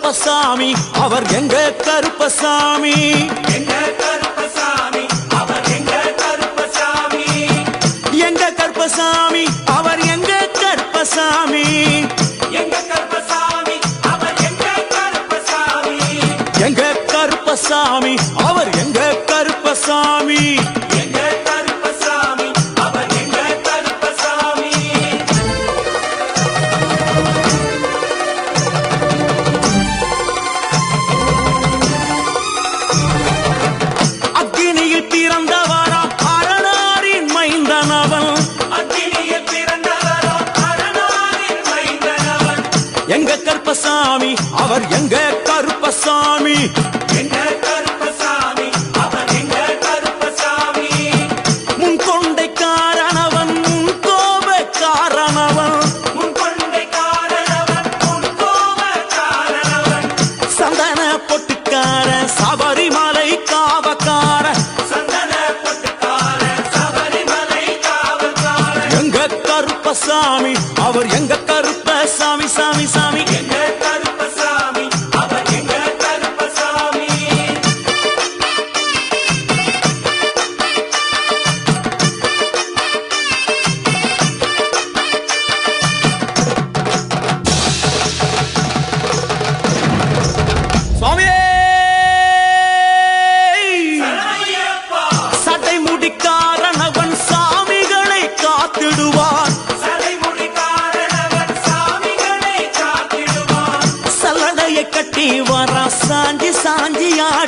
கருப்பசாமி அவர் எங்க கருப்பசாமி எங்க கருப்பசாமி அவர் எங்க கருப்பசாமி எங்க கருப்பசாமி அவர் எங்க கருப்பசாமி எங்க கருப்பசாமி அவர் எங்க கருப்பசாமி எங்க கருப்பசாமி அவர் எங்க கருப்பசாமி எங்க கருப்பசாமி அவர் எங்க கருப்பசாமி அக்னியில் பிறந்தவரா அரணாரின் மைந்தனவன் அக்கினியில் பிறந்தவரோ அரணாரின் மைந்தனவன் எங்க கருப்பசாமி அவர் எங்க கருப்பசாமி எங்க கருப்பசாமி அவர் எங்க கருப்பசாமி முன் கொண்டை காரணவன் முன் கோப காரணவன் உன் கொண்டை காரணவன் உன் கோப காரணவன் சந்தன பொட்டுக்கார சபரிமலை காவக்கார சந்தன பொட்டுக்கார சபரிமலை காவல்கார எங்க கருப்பசாமி அவர் எங்க கருப்பசாமி சாமி சாமி எங்க கருப்பசாமி அவர் எங்க கருப்பசாமி சுவாமியே ஐயப்பா சட்டை முடிக்காரணவன் சாமிகளை காத்திடுவான் சடைமுடி காரணவன் சாமிகளை காத்திடுவான் சல்லடையை கட்டி வர சாஞ்சி சாஞ்சி ஆடி